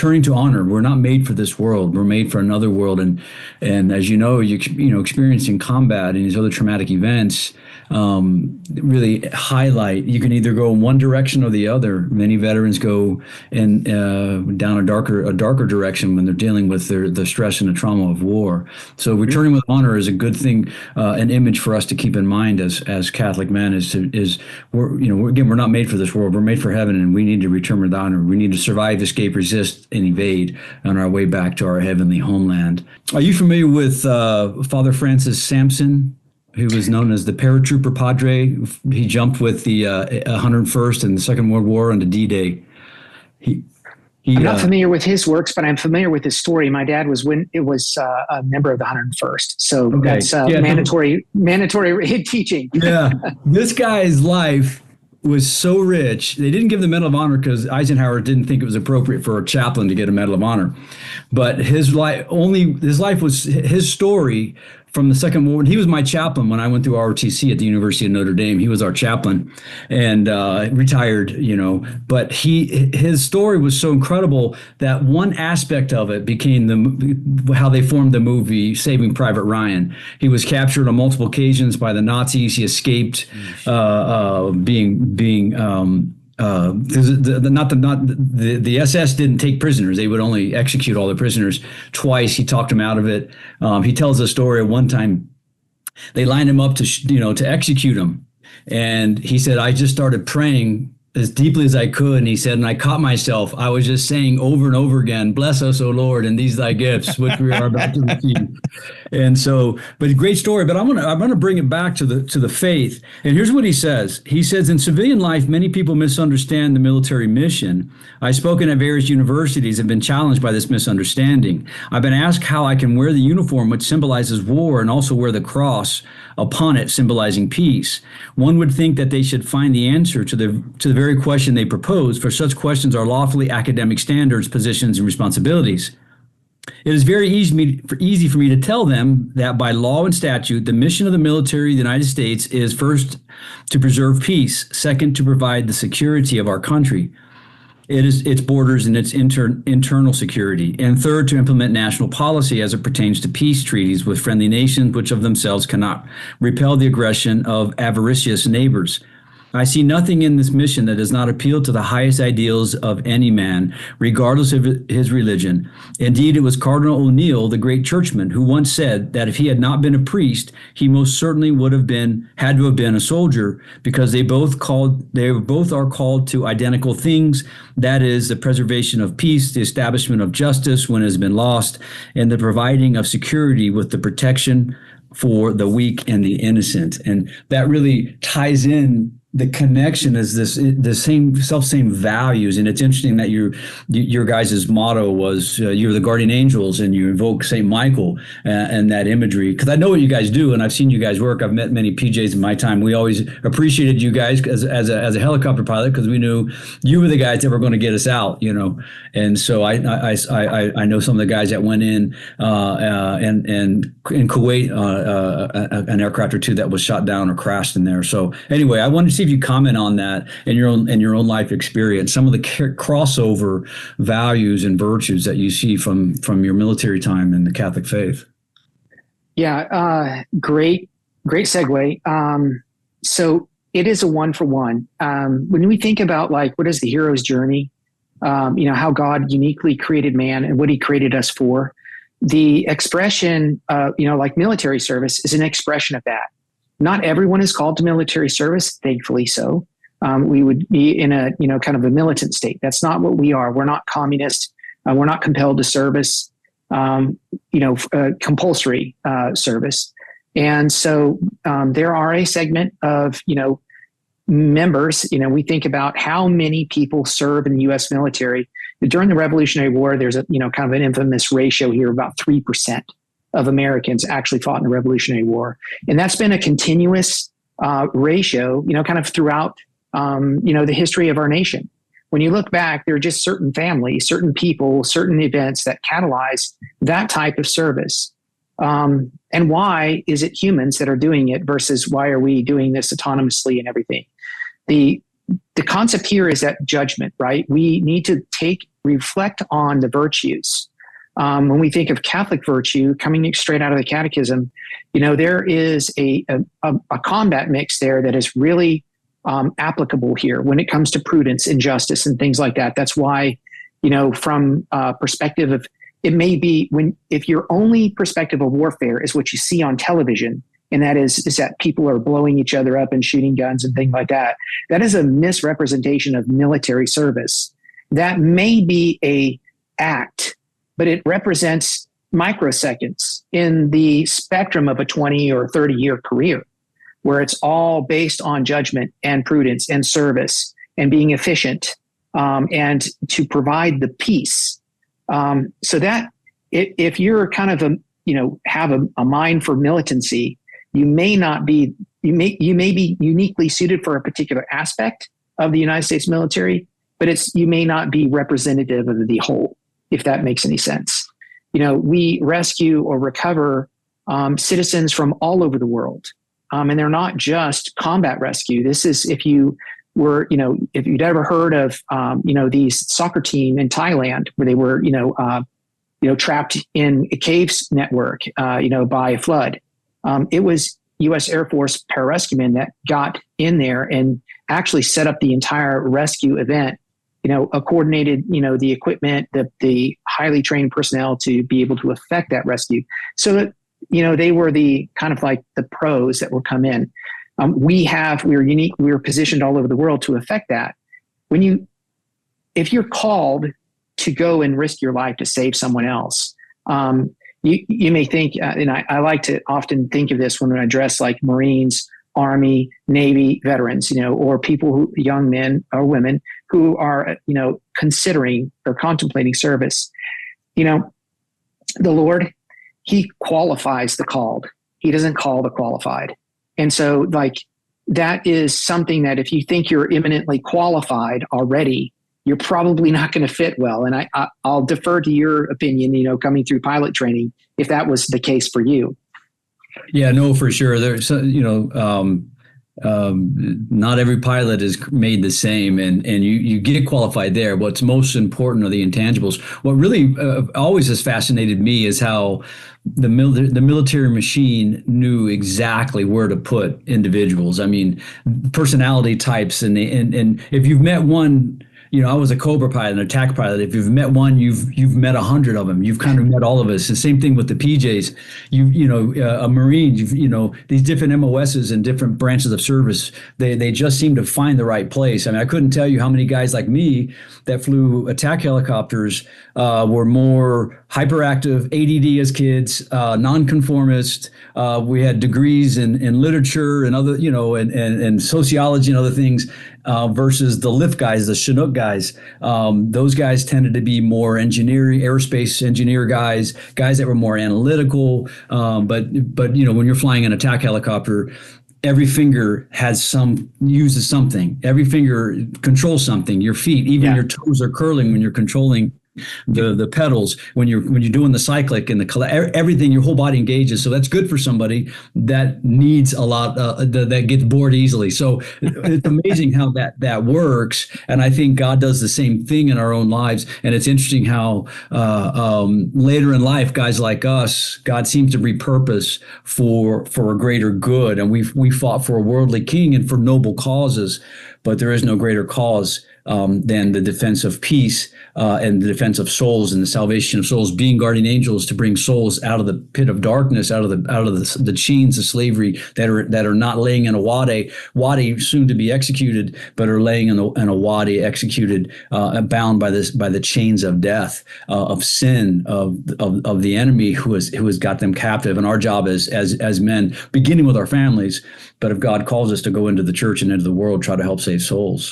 returning to honor. We're not made for this world. We're made for another world. And as you know, experiencing combat and these other traumatic events really highlight. You can either go in one direction or the other. Many veterans go in down a darker direction when they're dealing with the stress and the trauma of war. So returning with honor is a good thing, an image for us to keep in mind as Catholic men. We're not made for this world. We're made for heaven, and we need to return with honor. We need to survive, escape, resist, and evade on our way back to our heavenly homeland. Are you familiar with Father Francis Samson, who was known as the paratrooper padre? He jumped with the 101st in the Second World War on the D-Day. I'm not familiar with his works, but I'm familiar with his story. My dad was a member of the 101st, so that's mandatory teaching. Yeah, this guy's life was so rich. They didn't give the Medal of Honor because Eisenhower didn't think it was appropriate for a chaplain to get a Medal of Honor. But his story from the Second World War. He was my chaplain when I went through ROTC at the University of Notre Dame. He was our chaplain and retired, But his story was so incredible that one aspect of it became how they formed the movie Saving Private Ryan. He was captured on multiple occasions by the Nazis. He escaped the SS didn't take prisoners. They would only execute all the prisoners. Twice he talked him out of it. He tells a story of one time they lined him up to execute him. And he said, I just started praying as deeply as I could. And he said, and I caught myself. I was just saying over and over again, bless us, O Lord, and these thy gifts, which we are about to receive. And so, but a great story, but I'm going to bring it back to the faith. And here's what he says. He says, in civilian life, many people misunderstand the military mission. I've spoken at various universities and been challenged by this misunderstanding. I've been asked how I can wear the uniform, which symbolizes war, and also wear the cross upon it, symbolizing peace. One would think that they should find the answer to the very question they propose, for such questions are lawfully academic standards, positions, and responsibilities. It is very easy for me to tell them that by law and statute, the mission of the military of the United States is first to preserve peace, second to provide the security of our country, its borders and its internal security, and third to implement national policy as it pertains to peace treaties with friendly nations which of themselves cannot repel the aggression of avaricious neighbors. I see nothing in this mission that does not appeal to the highest ideals of any man, regardless of his religion. Indeed, it was Cardinal O'Neill, the great churchman, who once said that if he had not been a priest, he most certainly had to have been a soldier, because they both are called to identical things. That is, the preservation of peace, the establishment of justice when it has been lost, and the providing of security with the protection for the weak and the innocent. And that really ties in. The connection is the same values, and it's interesting that your guys' motto was you're the guardian angels, and you invoke Saint Michael and that imagery. Because I know what you guys do, and I've seen you guys work. I've met many PJs in my time. We always appreciated you guys as a helicopter pilot, because we knew you were the guys that were going to get us out, And so I know some of the guys that went in and in Kuwait, an aircraft or two that was shot down or crashed in there. So anyway, I wanted to see if you comment on that in your own life experience, some of the crossover values and virtues that you see from your military time in the Catholic faith. Yeah, great segue. So it is a one for one. When we think about what is the hero's journey, how God uniquely created man and what he created us for, the expression, like military service is an expression of that. Not everyone is called to military service, thankfully so. We would be in a, kind of a militant state. That's not what we are. We're not communist. We're not compelled to service, compulsory service. And so there are a segment of, members. We think about how many people serve in the U.S. military. During the Revolutionary War, there's a, kind of an infamous ratio here, about 3% of Americans actually fought in the Revolutionary War. And that's been a continuous ratio, kind of throughout, the history of our nation. When you look back, there are just certain families, certain people, certain events that catalyze that type of service. And why is it humans that are doing it versus why are we doing this autonomously and everything? The the concept here is that judgment, right? We need to reflect on the virtues. When we think of Catholic virtue coming straight out of the Catechism, there is a combat mix there that is really applicable here when it comes to prudence and justice and things like that. That's why, from a perspective of, it may be if your only perspective of warfare is what you see on television, and that is that people are blowing each other up and shooting guns and things like that, that is a misrepresentation of military service. That may be a act, but it represents microseconds in the spectrum of a 20 or 30-year career, where it's all based on judgment and prudence and service and being efficient, and to provide the peace. So that if you're kind of have a mind for militancy, you may be uniquely suited for a particular aspect of the United States military, but you may not be representative of the whole, if that makes any sense. We rescue or recover citizens from all over the world. And they're not just combat rescue. This is if you'd ever heard of, these soccer team in Thailand where they were, trapped in a caves network, by a flood. It was U.S. Air Force pararescuemen that got in there and actually set up the entire rescue event, coordinated, the equipment, the highly trained personnel to be able to effect that rescue. So that, they were the kind of like the pros that would come in. We're unique. We're positioned all over the world to affect that. If you're called to go and risk your life to save someone else, you may think, and I like to often think of this when I address like Marines, Army, Navy veterans, or young men or women who are, considering or contemplating service. The Lord, He qualifies the called. He doesn't call the qualified. And so that is something that if you think you're eminently qualified already, you're probably not going to fit well. And I'll defer to your opinion, coming through pilot training, if that was the case for you. Yeah, no, for sure. There's, not every pilot is made the same, and you get qualified there. What's most important are the intangibles. What really always has fascinated me is how the military machine knew exactly where to put individuals. I mean, personality types, and if you've met one. I was a Cobra pilot, an attack pilot. If you've met one, you've met 100 of them. You've kind of met all of us. The same thing with the PJs. A Marine. These different MOSs and different branches of service. They just seem to find the right place. I mean, I couldn't tell you how many guys like me that flew attack helicopters were more hyperactive, ADD as kids, nonconformist. We had degrees in literature and other, and sociology and other things. Versus the lift guys, the Chinook guys. Those guys tended to be more engineering, aerospace engineer guys that were more analytical. But when you're flying an attack helicopter, every finger uses something. Every finger controls something. Your feet, even your toes are curling when you're controlling the pedals, when you're doing the cyclic and everything, your whole body engages. So that's good for somebody that needs a lot, that gets bored easily. So it's amazing how that works. And I think God does the same thing in our own lives. And it's interesting how later in life, guys like us, God seems to repurpose for a greater good. And we fought for a worldly king and for noble causes, but there is no greater cause than the defense of peace and the defense of souls and the salvation of souls, being guardian angels to bring souls out of the pit of darkness, out of the chains of slavery that are not laying in a wadi soon to be executed, but are laying in a wadi executed, bound by the chains of death, of sin, of the enemy who has got them captive. And our job as men, beginning with our families, but if God calls us to go into the church and into the world, try to help save souls.